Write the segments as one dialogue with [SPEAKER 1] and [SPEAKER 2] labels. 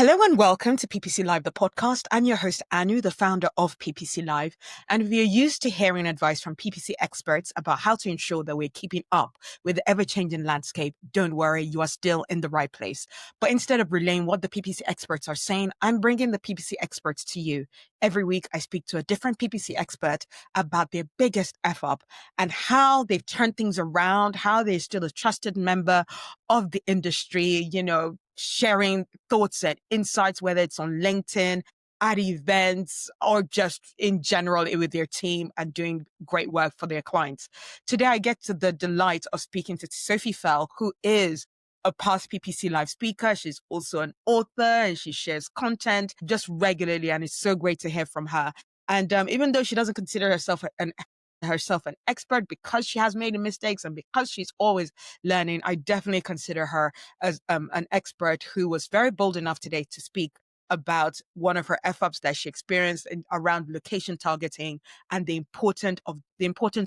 [SPEAKER 1] Hello and welcome to PPC Live The Podcast. I'm your host, Anu, the founder of PPC Live, and we are used to hearing advice from PPC experts about how to ensure that we're keeping up with the ever-changing landscape. Don't worry, you are still in the right place. But instead of relaying what the PPC experts are saying, I'm bringing the PPC experts to you. Every week, I speak to a different PPC expert about their biggest F-up and how they've turned things around, how they're still a trusted member of the industry, sharing thoughts and insights, whether it's on LinkedIn, at events, or just in general with their team and doing great work for their clients. Today, I get to the delight of speaking to Sophie Fell, who is a past PPC Live speaker. She's also an author and she shares content just regularly. And it's so great to hear from her. And even though she doesn't consider herself an expert because she has made mistakes and because she's always learning, I definitely consider her as an expert who was very bold enough today to speak about one of her F-ups that she experienced around location targeting and the importance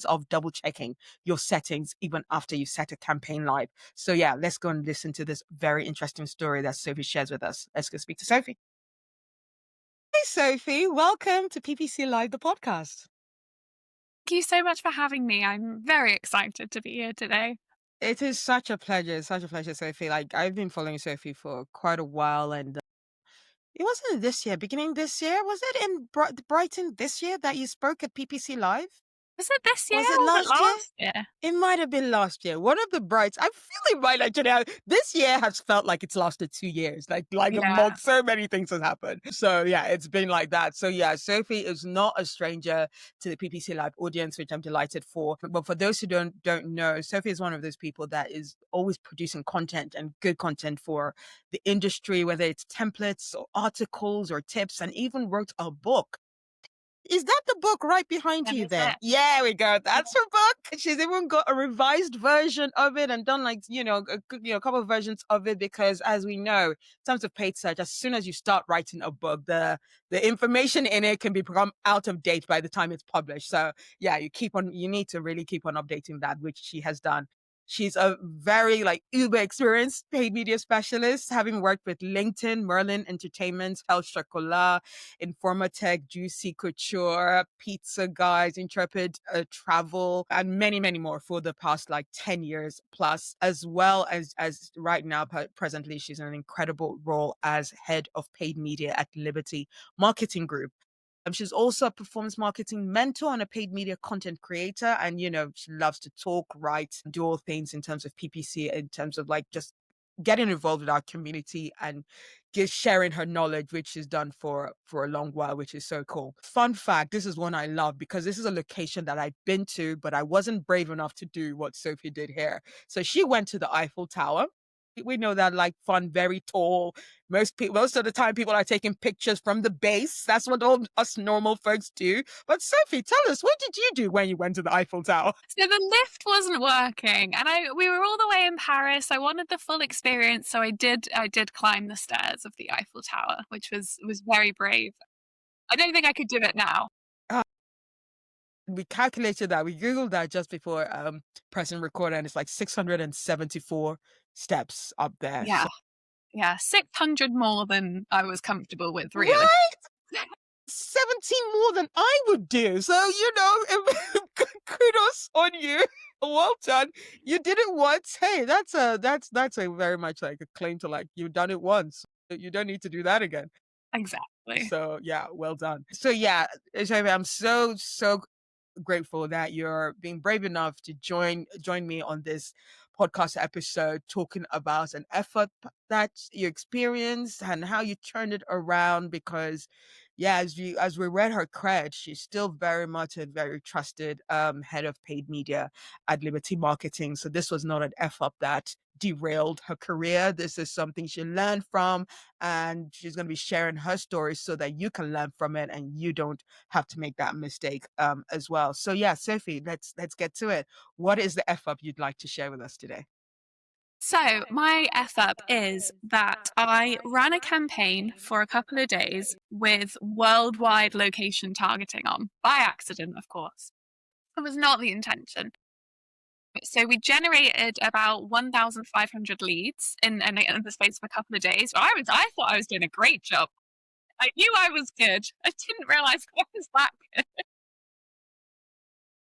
[SPEAKER 1] of double checking your settings even after you set a campaign live. So yeah, let's go and listen to this very interesting story that Sophie shares with us. Let's go speak to Sophie. Hey Sophie, welcome to PPC Live The Podcast.
[SPEAKER 2] Thank you so much for having me. I'm very excited to be here today.
[SPEAKER 1] It is such a pleasure. It's such a pleasure, Sophie. Like, I've been following Sophie for quite a while, and it wasn't this year, beginning this year. Was it in Brighton this year that you spoke at PPC Live?
[SPEAKER 2] Was it this year?
[SPEAKER 1] Was it
[SPEAKER 2] or
[SPEAKER 1] last year?
[SPEAKER 2] last year?
[SPEAKER 1] It might have been last year. One of the brights. I feel it might actually. This year has felt like it's lasted 2 years. Like a month. So many things have happened. So yeah, it's been like that. So yeah, Sophie is not a stranger to the PPC Live audience, which I'm delighted for. But for those who don't know, Sophie is one of those people that is always producing content and good content for the industry, whether it's templates or articles or tips, and even wrote a book. Is that the book right behind you there? Yeah, we go. That's her book. She's even got a revised version of it and done a couple of versions of it because, as we know, in terms of paid search, as soon as you start writing a book, the information in it can become out of date by the time it's published. So yeah, you need to really keep on updating that, which she has done. She's a very uber experienced paid media specialist, having worked with LinkedIn, Merlin Entertainment, El Chocolat, Informatech, Juicy Couture, Pizza Guys, Intrepid Travel, and many, many more for the past 10 years plus, as well as right now, presently, she's in an incredible role as head of paid media at Liberty Marketing Group. She's also a performance marketing mentor and a paid media content creator. And, she loves to talk, write, do all things in terms of PPC, in terms of just getting involved with our community and just sharing her knowledge, which she's done for a long while, which is so cool. Fun fact, this is one I love because this is a location that I've been to, but I wasn't brave enough to do what Sophie did here. So she went to the Eiffel Tower. We know that fun, very tall. Most of the time people are taking pictures from the base. That's what all us normal folks do. But Sophie, tell us, what did you do when you went to the Eiffel Tower?
[SPEAKER 2] So the lift wasn't working and we were all the way in Paris. I wanted the full experience. So I did climb the stairs of the Eiffel Tower, which was very brave. I don't think I could do it now.
[SPEAKER 1] We calculated that. We Googled that just before pressing record, and it's 674 steps up there.
[SPEAKER 2] Yeah. So. Yeah, 600 more than I was comfortable with, really.
[SPEAKER 1] Right? 17 more than I would do. So, kudos on you. Well done. You did it once. Hey, that's a very much a claim to you've done it once. You don't need to do that again.
[SPEAKER 2] Exactly.
[SPEAKER 1] So yeah, well done. So yeah, I'm so grateful that you're being brave enough to join me on this podcast episode talking about an effort that you experienced and how you turned it around, because yeah, as we read her cred, she's still very much a very trusted head of paid media at Liberty Marketing. So this was not an F-up that derailed her career. This is something she learned from, and she's going to be sharing her story so that you can learn from it and you don't have to make that mistake as well. So yeah, Sophie, let's get to it. What is the F-up you'd like to share with us today?
[SPEAKER 2] So my F-up is that I ran a campaign for a couple of days with worldwide location targeting on, by accident, of course. It was not the intention. So we generated about 1,500 leads in the space of a couple of days. I thought I was doing a great job. I knew I was good. I didn't realize I was that good.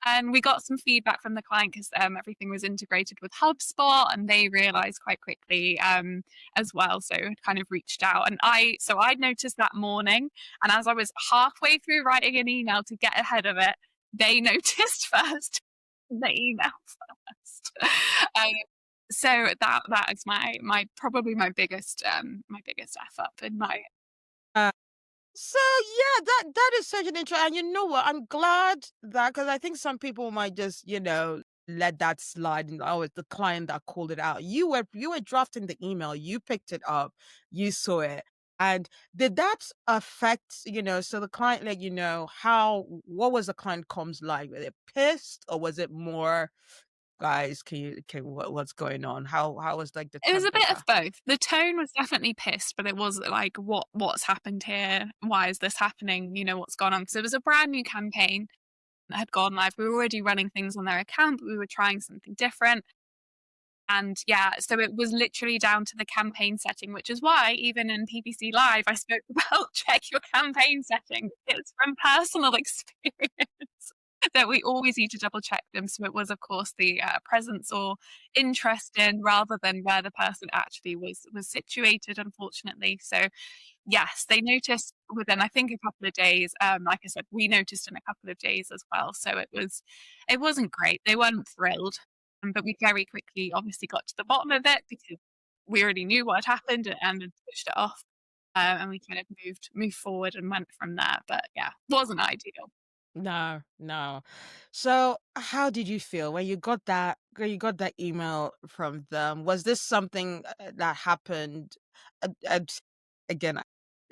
[SPEAKER 2] And we got some feedback from the client because everything was integrated with HubSpot, and they realized quite quickly as well. So it kind of reached out, and I noticed that morning. And as I was halfway through writing an email to get ahead of it, they noticed first the email first. So that is my probably my biggest F up in my.
[SPEAKER 1] So yeah, that is such an interesting. And you know what? I'm glad that, because I think some people might just let that slide, and oh, it's the client that called it out. You were drafting the email, you picked it up, you saw it, and did that affect So the client let you know what was the client comms like? Were they pissed, or was it more, guys? What's going on? How was like the
[SPEAKER 2] It was a bit
[SPEAKER 1] temperature?
[SPEAKER 2] of both. The tone was definitely pissed, but it was like, what's happened here? Why is this happening? What's gone on? Because it was a brand new campaign that had gone live. We were already running things on their account, but we were trying something different. And yeah, so it was literally down to the campaign setting, which is why even in PPC Live, I spoke about check your campaign settings. It's from personal experience that we always need to double check them. So it was, of course, the presence or interest in, rather than where the person actually was situated, unfortunately. So yes, they noticed within, I think, a couple of days. Like I said, we noticed in a couple of days as well. So it wasn't great. They weren't thrilled, but we very quickly obviously got to the bottom of it because we already knew what had happened and had switched it off. And we kind of moved forward and went from there. But yeah, wasn't ideal.
[SPEAKER 1] No, no. So how did you feel when you got that email from them? Was this something that happened? And again,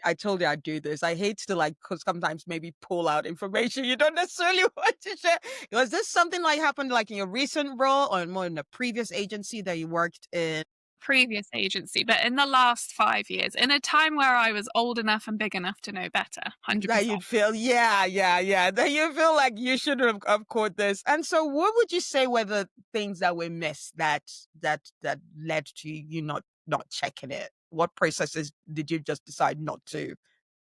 [SPEAKER 1] I told you I'd do this. I hate to sometimes maybe pull out information you don't necessarily want to share. Was this something like happened like in your recent role, or more in the previous agency that you worked in?
[SPEAKER 2] Previous agency, but in the last 5 years, in a time where I was old enough and big enough to know better,
[SPEAKER 1] That
[SPEAKER 2] 100%.
[SPEAKER 1] you'd feel, yeah. That you feel like you should have caught this. And so what would you say were the things that were missed that led to you not checking it? What processes did you just decide not to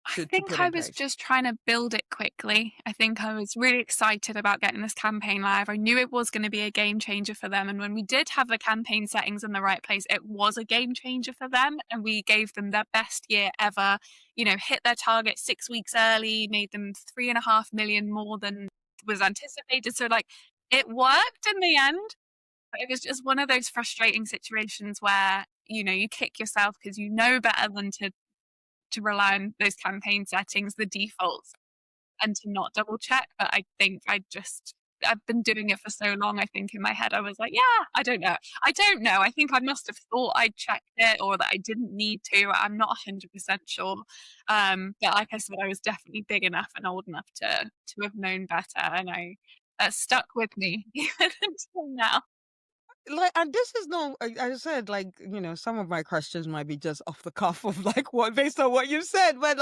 [SPEAKER 2] I
[SPEAKER 1] put
[SPEAKER 2] think I
[SPEAKER 1] in
[SPEAKER 2] was
[SPEAKER 1] place?
[SPEAKER 2] just trying to build it quickly. I think I was really excited about getting this campaign live. I knew it was going to be a game changer for them. And when we did have the campaign settings in the right place, it was a game changer for them. And we gave them their best year ever, hit their target 6 weeks early, made them 3.5 million more than was anticipated. So it worked in the end. But it was just one of those frustrating situations where, you kick yourself because you know better than to rely on those campaign settings, the defaults, and to not double check. But I think I've been doing it for so long. I think in my head, I was like, yeah, I don't know. I think I must have thought I'd checked it or that I didn't need to. I'm not 100% sure. But like I said, I was definitely big enough and old enough to have known better. And that stuck with me even until now.
[SPEAKER 1] And this is no, I said, some of my questions might be just off the cuff of what, based on what you said, but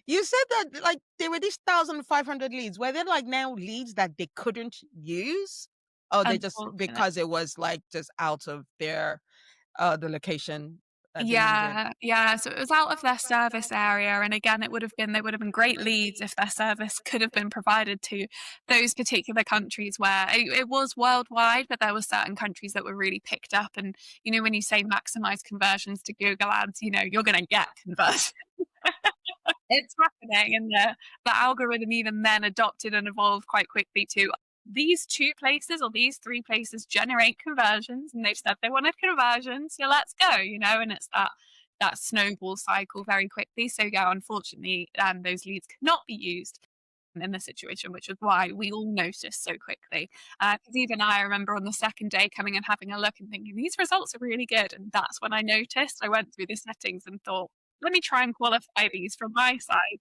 [SPEAKER 1] you said that there were these 1,500 leads. Were there now leads that they couldn't use? Or they just,
[SPEAKER 2] Unfortunately.
[SPEAKER 1] because it was just out of their, the location that they needed?
[SPEAKER 2] Yeah. So it was out of their service area. And again, they would have been great leads if their service could have been provided to those particular countries where it was worldwide, but there were certain countries that were really picked up. And, when you say maximize conversions to Google ads, you're going to get conversions. It's happening. And the algorithm even then adopted and evolved quite quickly to these 2 places or these 3 places generate conversions, and they've said they wanted conversions, so let's go, and it's that snowball cycle very quickly. So yeah, unfortunately, those leads cannot be used in the situation, which is why we all noticed so quickly. Because even I remember on the second day coming and having a look and thinking, these results are really good. And that's when I noticed. I went through the settings and thought, let me try and qualify these from my side.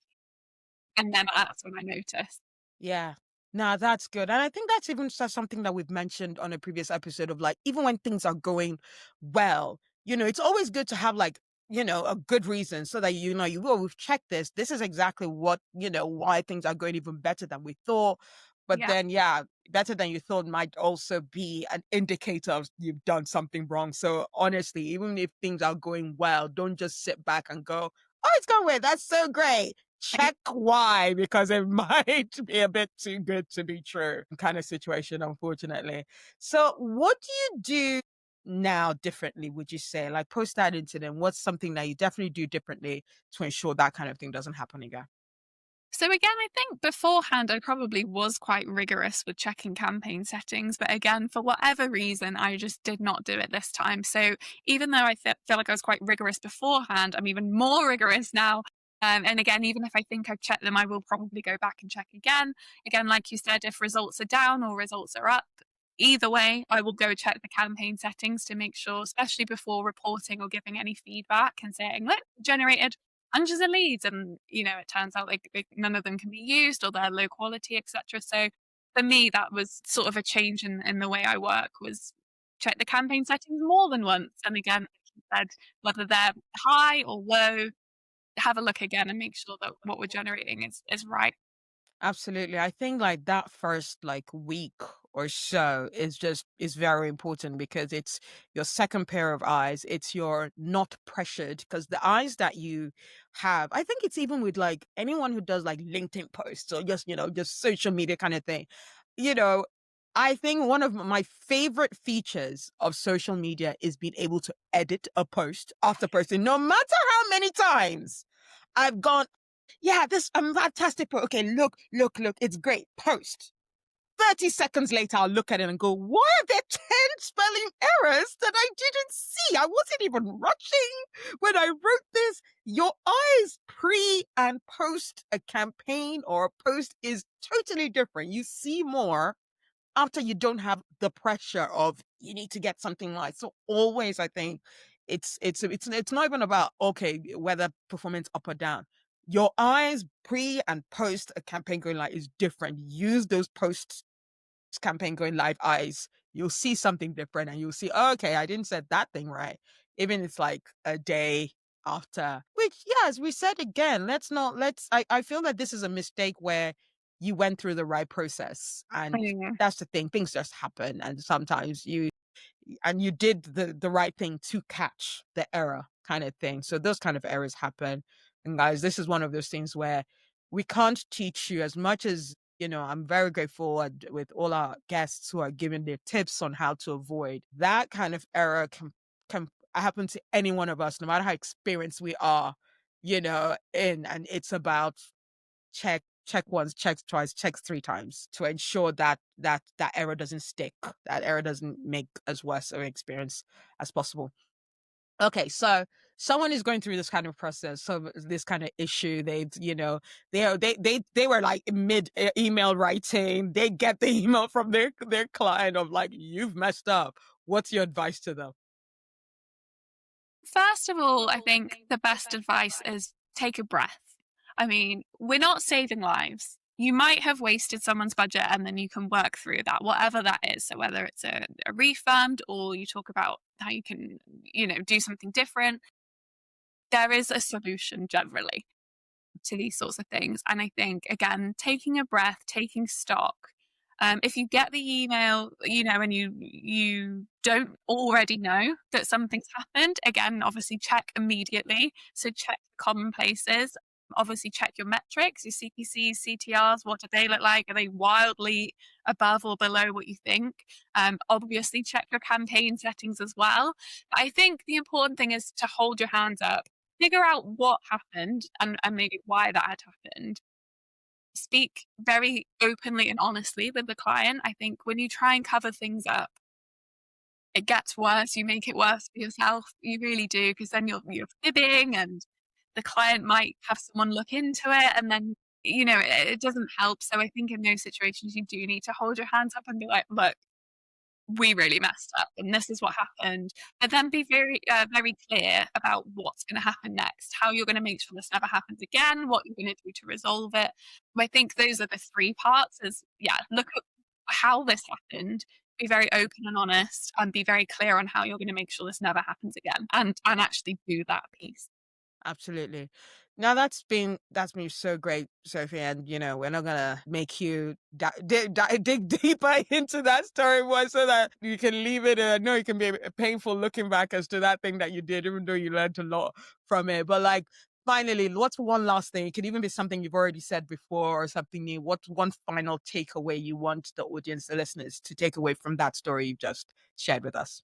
[SPEAKER 2] And then that's when I noticed.
[SPEAKER 1] Yeah. No, that's good. And I think that's even something that we've mentioned on a previous episode of even when things are going well, it's always good to have a good reason so that, we've checked this. This is exactly what, why things are going even better than we thought. But
[SPEAKER 2] Yeah.
[SPEAKER 1] then, yeah, better than you thought might also be an indicator of you've done something wrong. So honestly, even if things are going well, don't just sit back and go, "Oh, it's going well. That's so great." Check why, because it might be a bit too good to be true kind of situation, unfortunately. So what do you do now differently, would you say? Like post that incident, what's something that you definitely do differently to ensure that kind of thing doesn't happen again?
[SPEAKER 2] So again, I think beforehand I probably was quite rigorous with checking campaign settings, but again, for whatever reason, I just did not do it this time. So even though I feel like I was quite rigorous beforehand, I'm even more rigorous now. And again, even if I think I've checked them, I will probably go back and check again. Again, like you said, if results are down or results are up, either way, I will go check the campaign settings to make sure, especially before reporting or giving any feedback and saying, look, generated hundreds of leads, and it turns out like none of them can be used or they're low quality, etc. So for me, that was sort of a change in the way I work, was check the campaign settings more than once, and again, like you said, whether they're high or low, have a look again and make sure that what we're generating is right.
[SPEAKER 1] Absolutely. I think like that first like week or so is very important because it's your second pair of eyes. It's your not pressured because the eyes that you have, I think it's even with like anyone who does like LinkedIn posts or just, just social media kind of thing. You know, I think one of my favorite features of social media is being able to edit a post after posting, no matter how many times I've gone, yeah, this fantastic. Okay, look, it's great. Post. 30 seconds later, I'll look at it and go, why are there 10 spelling errors that I didn't see? I wasn't even rushing when I wrote this. Your eyes pre and post a campaign or a post is totally different. You see more after you don't have the pressure of you need to get something right. So always, I think it's not even about okay whether performance up or down. Your eyes pre and post a campaign going live is different. Use those post campaign going live eyes. You'll see something different, and you'll see, oh, okay, I didn't set that thing right. Even it's like a day after. Which, yes, we said again. I feel that this is a mistake where you went through the right process, and
[SPEAKER 2] Mm.
[SPEAKER 1] that's the thing. Things just happen, and sometimes you did the right thing to catch the error kind of thing. So those kind of errors happen. And guys, this is one of those things where we can't teach you as much as, I'm very grateful with all our guests who are giving their tips on how to avoid that kind of error can happen to any one of us, no matter how experienced we are, and it's about check once, check twice, check three times to ensure that error doesn't stick, that error doesn't make as worse of an experience as possible. Okay, so someone is going through this kind of process, so this kind of issue. They were like mid email writing. They get the email from their client of like, you've messed up. What's your advice to them?
[SPEAKER 2] First of all, I think the best advice is take a breath. I mean, we're not saving lives. You might have wasted someone's budget and then you can work through that, whatever that is. So whether it's a refund or you talk about how you can, do something different, there is a solution generally to these sorts of things. And I think, again, taking a breath, taking stock. If you get the email, and you don't already know that something's happened, again, obviously check immediately. So check the common places. Obviously check your metrics, your CPCs, CTRs. What do they look like? Are they wildly above or below what you think? Obviously check your campaign settings as well. But I think the important thing is to hold your hands up, figure out what happened and maybe why that had happened. Speak very openly and honestly with the client. I think when you try and cover things up, it gets worse. You make it worse for yourself. You really do, because then you're fibbing, and the client might have someone look into it, and then it doesn't help. So I think in those situations, you do need to hold your hands up and be like, look, we really messed up and this is what happened. But then be very, very clear about what's going to happen next, how you're going to make sure this never happens again, what you're going to do to resolve it. I think those are the three parts is, yeah, look at how this happened, be very open and honest, and be very clear on how you're going to make sure this never happens again, and actually do that piece.
[SPEAKER 1] Absolutely. Now that's been so great, Sophie. And we're not gonna make you dig deeper into that story more, so that you can leave it. I know it can be painful looking back as to that thing that you did, even though you learned a lot from it. But like, finally, what's one last thing? It could even be something you've already said before or something new. What's one final takeaway you want the audience, the listeners, to take away from that story you've just shared with us?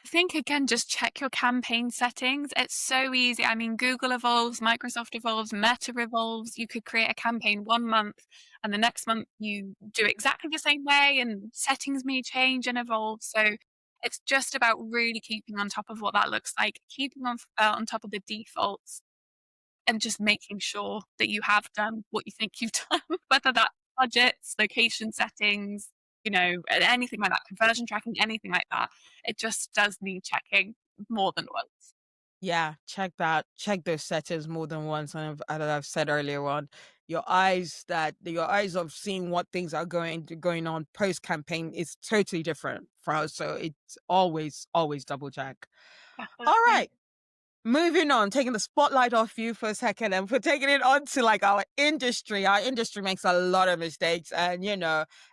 [SPEAKER 2] I think again, just check your campaign settings. It's so easy. I mean, Google evolves, Microsoft evolves, Meta evolves. You could create a campaign 1 month and the next month you do exactly the same way and settings may change and evolve. So it's just about really keeping on top of what that looks like, keeping on top of the defaults and just making sure that you have done what you think you've done, whether that's budgets, location settings, anything like that, conversion tracking, anything like that. It just does need checking more than once.
[SPEAKER 1] Yeah, check that. Check those settings more than once. And I've said earlier on, your eyes of seeing what things are going on post campaign is totally different for us. So it's always double check. All
[SPEAKER 2] Definitely.
[SPEAKER 1] right. Moving on, taking the spotlight off you for a second and for taking it on to like our industry. Our industry makes a lot of mistakes. And,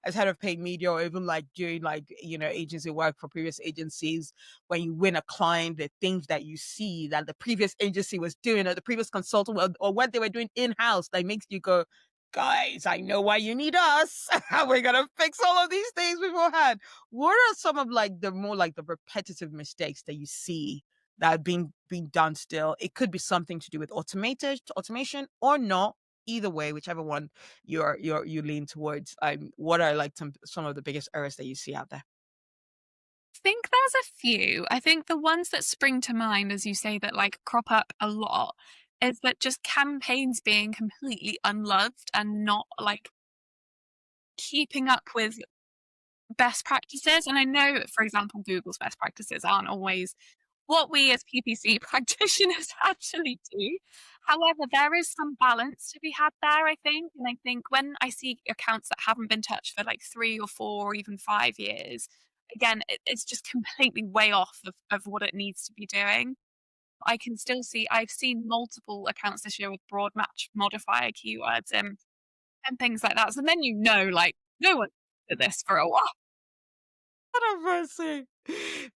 [SPEAKER 1] as head of paid media or even like doing like, agency work for previous agencies, when you win a client, the things that you see that the previous agency was doing or the previous consultant or what they were doing in-house, that makes you go, guys, I know why you need us. We're going to fix all of these things beforehand. What are some of like the more like the repetitive mistakes that you see that are being done still? It could be something to do with automation or not. Either way, whichever one you lean towards. What are like some of the biggest errors that you see out there?
[SPEAKER 2] I think there's a few. I think the ones that spring to mind, as you say, that like crop up a lot, is that just campaigns being completely unloved and not like keeping up with best practices. And I know, for example, Google's best practices aren't always what we as PPC practitioners actually do. However, there is some balance to be had there, I think. And I think when I see accounts that haven't been touched for like 3 or 4 or even 5 years, again, it's just completely way off of what it needs to be doing. I can still see, I've seen multiple accounts this year with broad match modifier keywords and things like that. So then like, no one did this for a while.
[SPEAKER 1] What a mercy.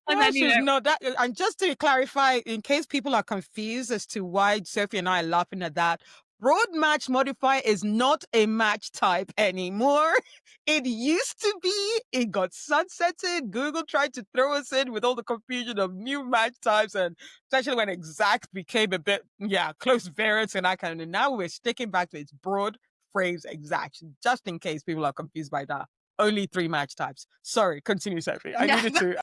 [SPEAKER 2] And
[SPEAKER 1] That
[SPEAKER 2] then,
[SPEAKER 1] should know that. And just to clarify, in case people are confused as to why Sophie and I are laughing at that, broad match modifier is not a match type anymore. It used to be. It got sunsetted. Google tried to throw us in with all the confusion of new match types, and especially when exact became a bit, close variants and that kind of thing. Now we're sticking back to its broad phrase exact, just in case people are confused by that. Only 3 match types. Sorry, continue, Sophie. I
[SPEAKER 2] yeah,
[SPEAKER 1] needed to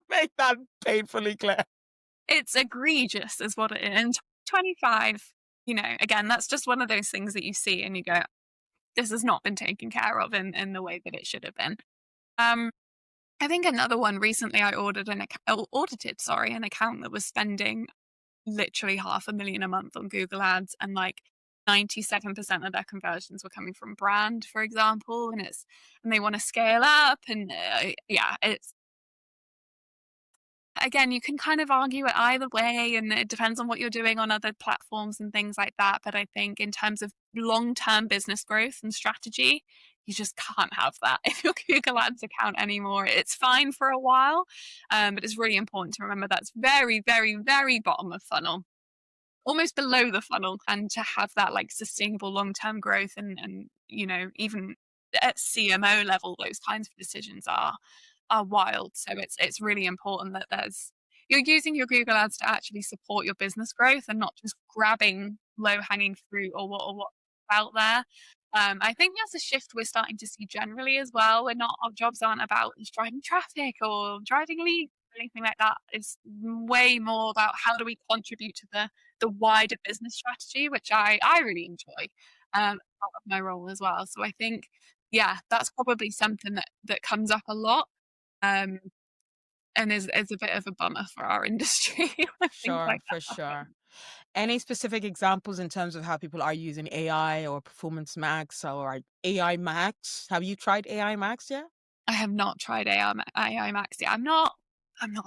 [SPEAKER 1] make that painfully clear.
[SPEAKER 2] it's egregious is what it is. And 25, again, that's just one of those things that you see and you go, this has not been taken care of in the way that it should have been. Um, I think another one recently I audited, an account that was spending literally 500,000 a month on Google Ads and like 97% of their conversions were coming from brand, for example, and they want to scale up and it's again, you can kind of argue it either way, and it depends on what you're doing on other platforms and things like that. But I think in terms of long-term business growth and strategy, you just can't have that if your Google Ads account anymore. It's fine for a while, but it's really important to remember that's very, very, very bottom of funnel, almost below the funnel, and to have that like sustainable long-term growth and even at CMO level, those kinds of decisions are wild. So it's really important that you're using your Google Ads to actually support your business growth and not just grabbing low hanging fruit or what's out there. I think that's a shift we're starting to see generally as well. Our jobs aren't about just driving traffic or driving leads or anything like that. It's way more about how do we contribute to the wider business strategy, which I really enjoy part of my role as well. So I think, that's probably something that comes up a lot. Um, and is a bit of a bummer for our industry when things
[SPEAKER 1] Sure,
[SPEAKER 2] like
[SPEAKER 1] for
[SPEAKER 2] that
[SPEAKER 1] sure.
[SPEAKER 2] happen.
[SPEAKER 1] Any specific examples in terms of how people are using AI or Performance Max or like AI Max? Have you tried AI Max yet?
[SPEAKER 2] I have not tried AI Max yet. I'm not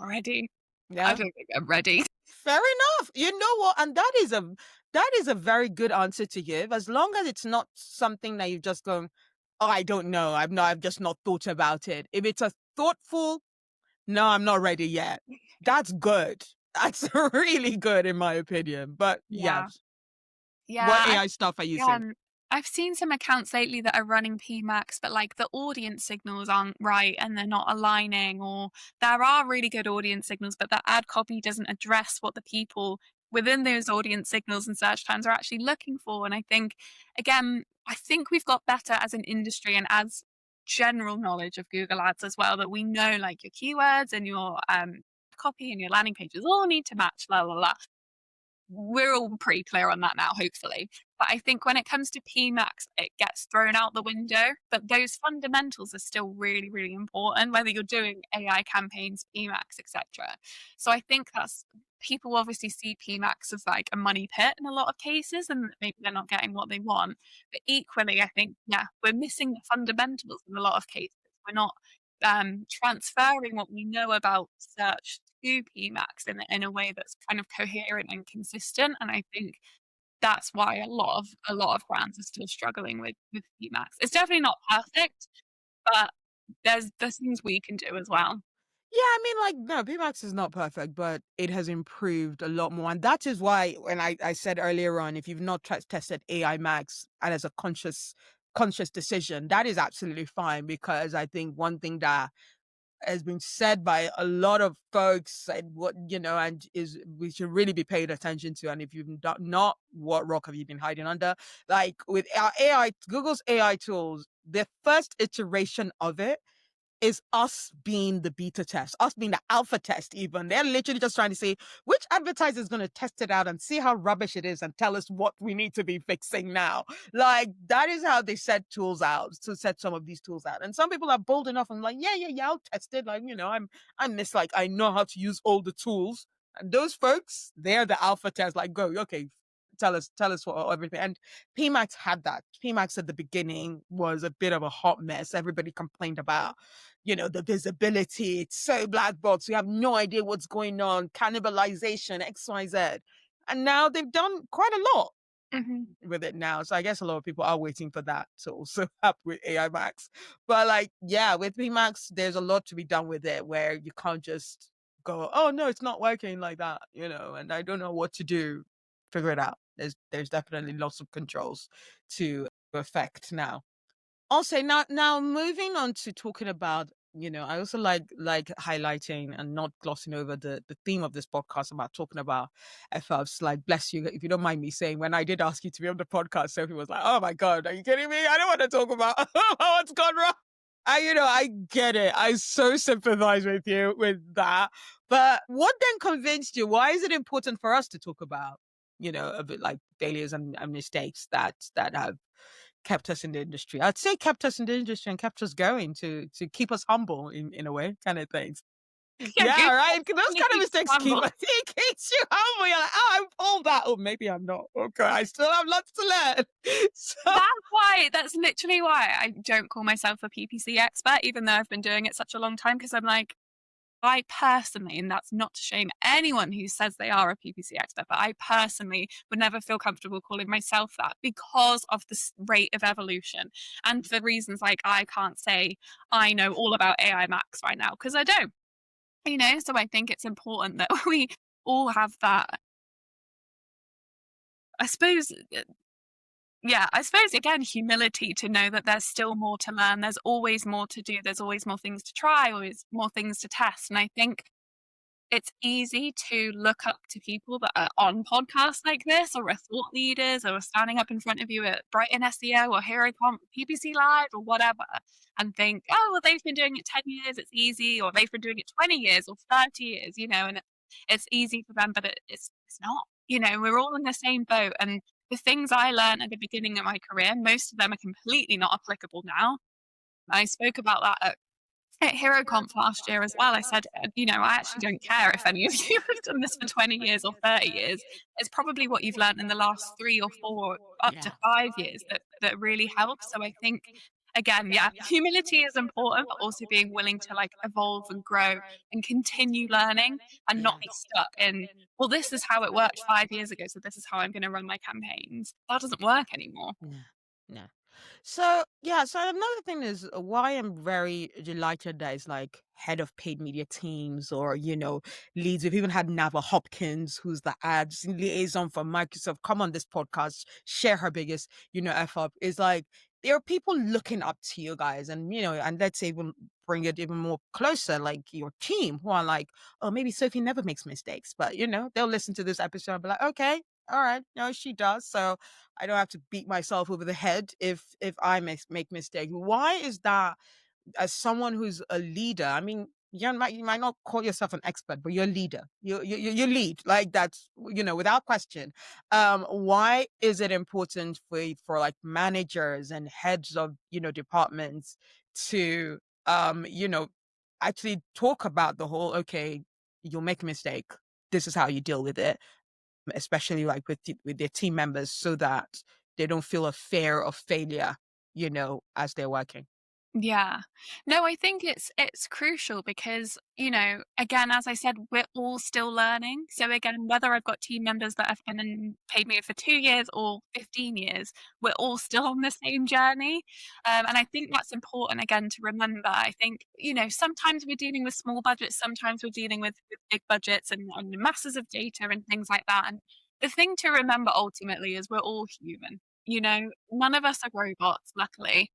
[SPEAKER 2] ready. I
[SPEAKER 1] Yeah.
[SPEAKER 2] don't think I'm ready.
[SPEAKER 1] Fair enough. You know what? And that is a very good answer to give. As long as it's not something that you've just gone, oh, I don't know. I've just not thought about it. If it's a thoughtful, no, I'm not ready yet. That's good. That's really good in my opinion. But
[SPEAKER 2] Yeah.
[SPEAKER 1] yes.
[SPEAKER 2] Yeah.
[SPEAKER 1] What AI stuff are you seeing?
[SPEAKER 2] I've seen some accounts lately that are running PMAX, but like the audience signals aren't right and they're not aligning, or there are really good audience signals, but the ad copy doesn't address what the people within those audience signals and search terms are actually looking for. And I think, again, I think we've got better as an industry and as general knowledge of Google Ads as well, that we know like your keywords and your copy and your landing pages all need to match, la la la. We're all pretty clear on that now, hopefully. But I think when it comes to PMAX, it gets thrown out the window. But those fundamentals are still really, really important, whether you're doing AI campaigns, PMAX, etc. So I think that's people obviously see PMAX as like a money pit in a lot of cases, and maybe they're not getting what they want. But equally, I think, yeah, we're missing the fundamentals in a lot of cases. We're not transferring what we know about search to PMAX in a way that's kind of coherent and consistent. And I think that's why a lot of brands are still struggling with PMAX. It's definitely not perfect, but there's things we can do as well.
[SPEAKER 1] Yeah, I mean, like, no, PMAX is not perfect, but it has improved a lot more. And that is why, when I said earlier on, if you've not tested AI Max and as a conscious decision, that is absolutely fine. Because I think one thing that has been said by a lot of folks and and is we should really be paying attention to. And if you've not, what rock have you been hiding under? Like with our AI, Google's AI tools, the first iteration of it is us being the beta test, us being the alpha test even. They're literally just trying to see which advertiser is going to test it out and see how rubbish it is and tell us what we need to be fixing now. Like, that is how they set tools out, to set some of these tools out. And some people are bold enough and like, yeah, I'll test it. Like, I'm this, like, I know how to use all the tools. And those folks, they're the alpha test, like, go, okay, tell us what everything. And PMAX had that. PMAX at the beginning was a bit of a hot mess. Everybody complained about, the visibility. It's so black box. You have no idea what's going on. Cannibalization, X, Y, Z. And now they've done quite a lot with it now. So I guess a lot of people are waiting for that to also happen with AI Max. But like, yeah, with PMAX, there's a lot to be done with it where you can't just go, oh no, it's not working like that, and I don't know what to do. Figure it out. There's definitely lots of controls to affect now. Also, now moving on to talking about, I also like highlighting and not glossing over the theme of this podcast about talking about FFs. Like, bless you, if you don't mind me saying, when I did ask you to be on the podcast, Sophie was like, "Oh my God, are you kidding me? I don't want to talk about what's gone wrong." I get it. I so sympathize with you with that. But what then convinced you? Why is it important for us to talk about, a bit like failures and mistakes that have kept us in the industry? I'd say kept us in the industry and kept us going to keep us humble in a way, kind of things. Yeah, right. Those kind of mistakes keeps you humble. You're like, oh, I'm all that. Oh, maybe I'm not. Okay, I still have lots to learn. So
[SPEAKER 2] That's literally why I don't call myself a PPC expert, even though I've been doing it such a long time, because I'm like, I personally, and that's not to shame anyone who says they are a PPC expert, but I personally would never feel comfortable calling myself that because of the rate of evolution and the reasons like I can't say I know all about AI Max right now because I don't, so I think it's important that we all have that, I suppose again, humility to know that there's still more to learn. There's always more to do. There's always more things to try, always more things to test. And I think it's easy to look up to people that are on podcasts like this or are thought leaders or are standing up in front of you at Brighton SEO or HeroComp, PPC Live or whatever and think, oh, well, they've been doing it 10 years. It's easy. Or they've been doing it 20 years or 30 years, and it's easy for them, but it's not. We're all in the same boat. And the things I learned at the beginning of my career, most of them are completely not applicable now. I spoke about that at HeroConf last year as well. I said, I actually don't care if any of you have done this for 20 years or 30 years. It's probably what you've learned in the last 3 or 4 up to 5 years that really helps. So I think, again, yeah, humility is important, but also being willing to like evolve and grow and continue learning and not
[SPEAKER 1] Yeah.
[SPEAKER 2] be stuck in, well, this is how it worked 5 years ago, so this is how I'm going to run my campaigns. That doesn't work anymore.
[SPEAKER 1] Yeah. Yeah. So yeah, so another thing is why I'm very delighted that it's like head of paid media teams or leads. We've even had Nava Hopkins, who's the ads liaison for Microsoft, come on this podcast, share her biggest f up. Is like there are people looking up to you guys, and and let's even bring it even more closer, like your team, who are like, oh, maybe Sophie never makes mistakes, but they'll listen to this episode and be like, okay, all right, no, she does. So I don't have to beat myself over the head if I make mistakes. Why is that? As someone who's a leader, I mean, you might not call yourself an expert, but you're a leader. You lead, like that's without question. Why is it important for like managers and heads of departments to actually talk about the whole, okay, you'll make a mistake, this is how you deal with it, especially like with their team members, so that they don't feel a fear of failure, as they're working.
[SPEAKER 2] Yeah. No, I think it's crucial because, again, as I said, we're all still learning. So again, whether I've got team members that have been and paid me for 2 years or 15 years, we're all still on the same journey. And I think that's important again to remember. I think, sometimes we're dealing with small budgets, sometimes we're dealing with big budgets and masses of data and things like that. And the thing to remember ultimately is we're all human. None of us are robots, luckily.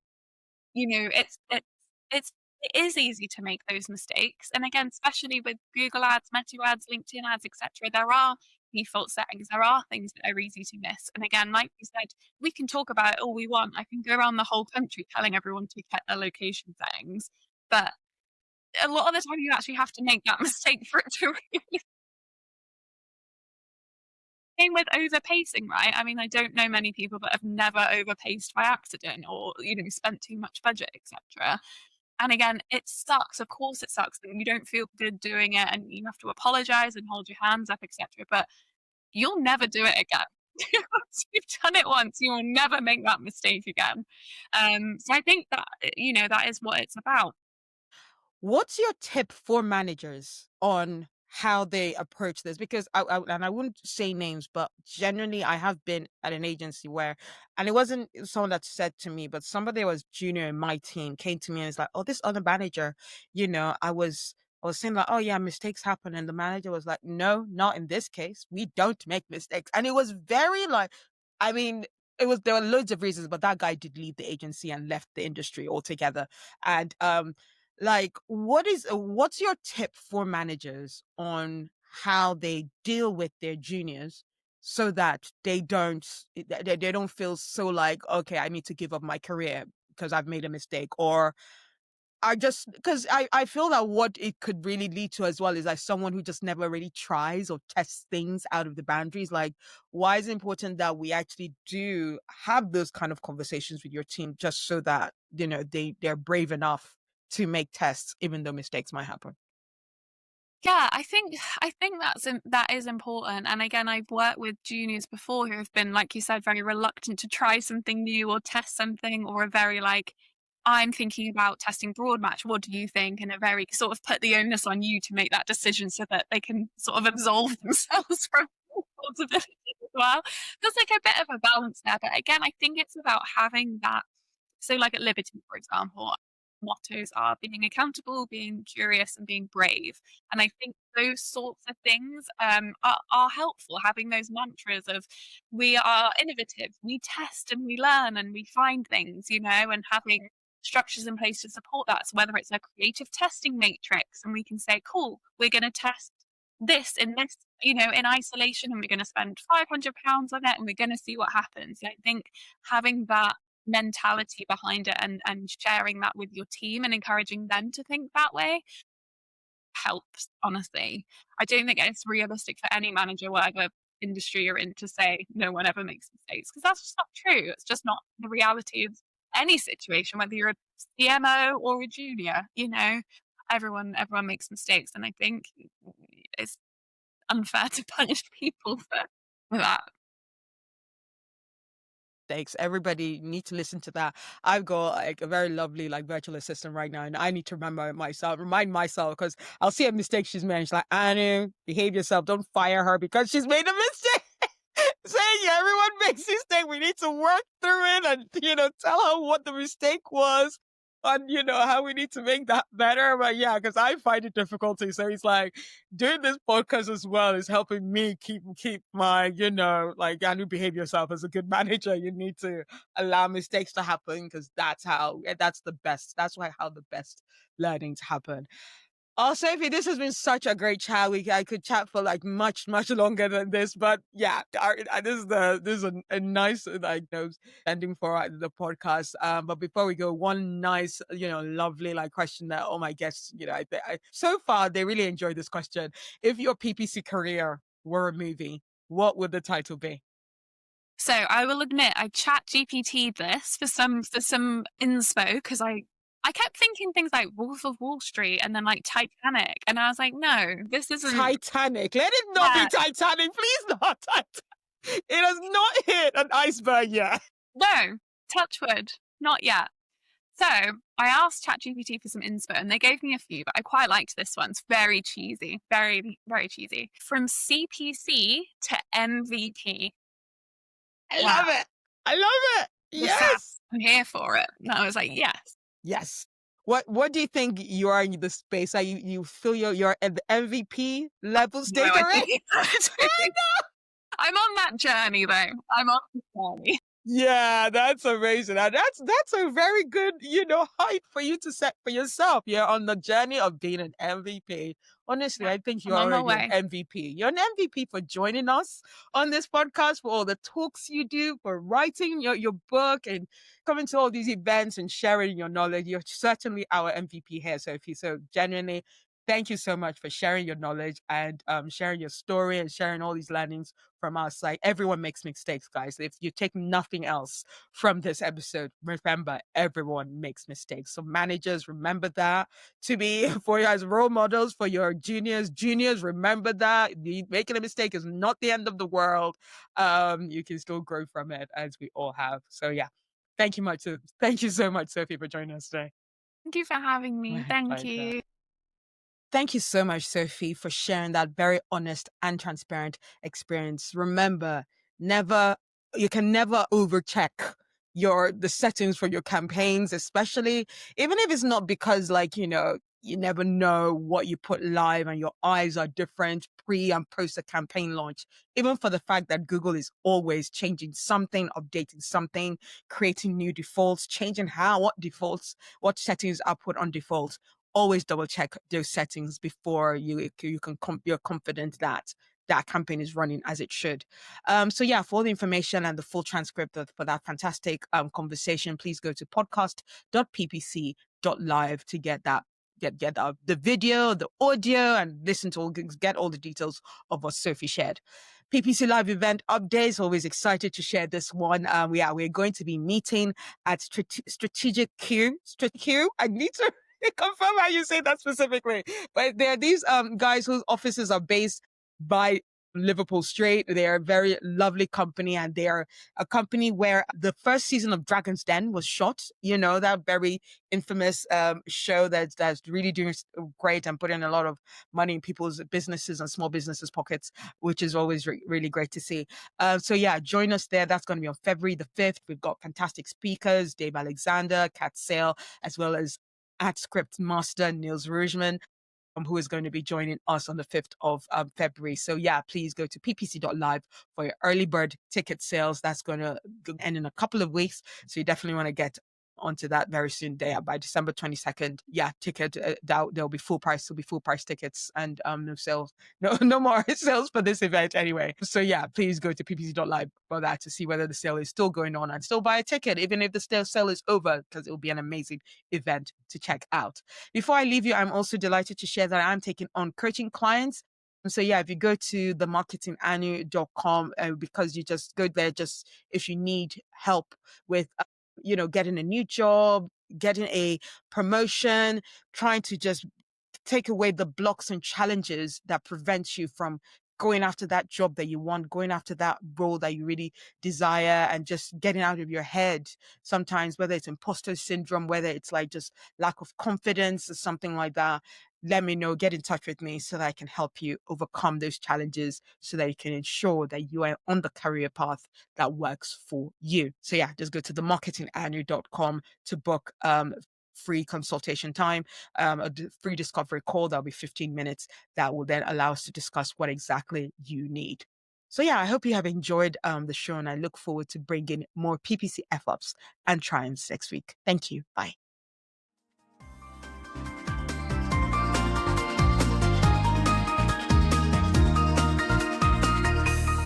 [SPEAKER 2] It's it is easy to make those mistakes, and again, especially with Google Ads, Meta Ads, LinkedIn Ads, etcetera, there are default settings, there are things that are easy to miss, and again, like you said, we can talk about it all we want. I can go around the whole country telling everyone to check their location settings, but a lot of the time you actually have to make that mistake for it to really. Same with overpacing, right? I mean, I don't know many people that have never overpaced by accident or, spent too much budget, etc. And again, it sucks. Of course, it sucks that you don't feel good doing it and you have to apologize and hold your hands up, etc. But you'll never do it again. Once you've done it once, you will never make that mistake again. So I think that, that is what it's about.
[SPEAKER 1] What's your tip for managers on how they approach this? Because and I wouldn't say names, but generally I have been at an agency where, and it wasn't someone that said to me, but somebody that was junior in my team came to me and is like, oh, this other manager, I was saying like, oh yeah, mistakes happen. And the manager was like, no, not in this case. We don't make mistakes. And it was very like, I mean, there were loads of reasons, but that guy did leave the agency and left the industry altogether. And like, what's your tip for managers on how they deal with their juniors so that they don't feel so like, okay, I need to give up my career because I've made a mistake, or I just because I feel that what it could really lead to as well is like someone who just never really tries or tests things out of the boundaries. Like, why is it important that we actually do have those kind of conversations with your team, just so that they're brave enough to make tests, even though mistakes might happen.
[SPEAKER 2] Yeah, I think that is important. And again, I've worked with juniors before who have been, like you said, very reluctant to try something new or test something, or are very like, I'm thinking about testing broad match. What do you think? And are very sort of put the onus on you to make that decision so that they can sort of absolve themselves from responsibility as well. There's like a bit of a balance there. But again, I think it's about having that. So, like at Liberty, for example, mottos are being accountable, being curious, and being brave. And I think those sorts of things are helpful. Having those mantras of we are innovative, we test and we learn and we find things, and having structures in place to support that. So whether it's a creative testing matrix, and we can say, cool, we're going to test this in this, in isolation, and we're going to spend £500 on it, and we're going to see what happens. I think having that mentality behind it and sharing that with your team and encouraging them to think that way helps, honestly. I don't think it's realistic for any manager, whatever industry you're in, to say no one ever makes mistakes, because that's just not true. It's just not the reality of any situation, whether you're a CMO or a junior, everyone makes mistakes. And I think it's unfair to punish people for that.
[SPEAKER 1] mistakes. Everybody need to listen to that. I've got like a very lovely like virtual assistant right now, and I need to remind myself, because I'll see a mistake she's made. She's like, Anu, behave yourself. Don't fire her because she's made a mistake. Saying everyone makes mistake. We need to work through it and, tell her what the mistake was and, how we need to make that better. But yeah, because I find it difficulty. So it's like doing this podcast as well is helping me keep my, like, Anu, behave yourself. As a good manager, you need to allow mistakes to happen, because that's the best. That's how the best learnings happen. Oh, Sophie, this has been such a great chat. I could chat for like much, much longer than this, but yeah, this is a nice ending for the podcast. But before we go, one nice, lovely like question that all my guests, so far they really enjoyed this question. If your PPC career were a movie, what would the title be?
[SPEAKER 2] So I will admit I chat GPT'd this for some inspo, because I kept thinking things like Wolf of Wall Street and then like Titanic. And I was like, no, this isn't
[SPEAKER 1] Titanic. Let it not be Titanic. Please not Titanic. It has not hit an iceberg yet.
[SPEAKER 2] No, touch wood, not yet. So I asked ChatGPT for some inspo and they gave me a few, but I quite liked this one. It's very cheesy, very, very cheesy. From CPC to MVP.
[SPEAKER 1] I love it. I love it. Yes.
[SPEAKER 2] I'm here for it. And I was like, yes.
[SPEAKER 1] Yes. What do you think you are in the space? Are you feel you're at the MVP level stage already?
[SPEAKER 2] I'm on that journey though. I'm on the journey.
[SPEAKER 1] Yeah, that's amazing. And that's a very good, height for you to set for yourself. You're on the journey of being an MVP. Honestly, I think you're already an MVP. You're an MVP for joining us on this podcast, for all the talks you do, for writing your book and coming to all these events and sharing your knowledge. You're certainly our MVP here, Sophie. So genuinely, thank you so much for sharing your knowledge and sharing your story and sharing all these learnings from our side. Everyone makes mistakes, guys. If you take nothing else from this episode, remember, everyone makes mistakes. So managers, remember that. To be for you as role models for your juniors, remember that. Making a mistake is not the end of the world. You can still grow from it, as we all have. So yeah, thank you so much, Sophie, for joining us today.
[SPEAKER 2] Thank you for having me. Thank you.
[SPEAKER 1] Thank you so much, Sophie, for sharing that very honest and transparent experience. Remember, you can never overcheck the settings for your campaigns, especially even if it's not because you never know what you put live and your eyes are different pre and post a campaign launch. Even for the fact that Google is always changing something, updating something, creating new defaults, changing what settings are put on default. Always double check those settings before you're confident that that campaign is running as it should. So yeah, for all the information and the full transcript for that fantastic conversation, please go to podcast.ppc.live to get that. Get the video, the audio, and get all the details of what Sophie shared. PPC Live event updates. Always excited to share this one. We're going to be meeting at Strategic Q. I need to confirm how you say that specifically. But there are these guys whose offices are based by Liverpool Street. They are a very lovely company, and they are a company where the first season of Dragon's Den was shot. That very infamous show that's really doing great and putting a lot of money in people's businesses and small businesses' pockets, which is always really great to see. So yeah, join us there. That's going to be on February the 5th. We've got fantastic speakers, Dave Alexander, Kat Sale, as well as script master Niels Rougeman, who is going to be joining us on the 5th of February. So yeah, please go to ppc.live for your early bird ticket sales. That's going to end in a couple of weeks. So you definitely want to get onto that very soon there by December 22nd. Yeah, ticket, there'll be full price. There'll be full price tickets and no sales, no more sales for this event anyway. So yeah, please go to ppc.live for that to see whether the sale is still going on and still buy a ticket, even if the sale is over, because it will be an amazing event to check out. Before I leave you, I'm also delighted to share that I'm taking on coaching clients. So yeah, if you go to themarketinganu.com, because you just go there, just if you need help with getting a new job, getting a promotion, trying to just take away the blocks and challenges that prevent you from going after that job that you want, going after that role that you really desire, and just getting out of your head sometimes, whether it's imposter syndrome, whether it's like just lack of confidence or something like that, let me know, get in touch with me so that I can help you overcome those challenges so that you can ensure that you are on the career path that works for you. So yeah, just go to themarketinganu.com to book free consultation time, free discovery call. That'll be 15 minutes. That will then allow us to discuss what exactly you need. So yeah, I hope you have enjoyed the show, and I look forward to bringing more PPC F-ups and triumphs next week. Thank you. Bye.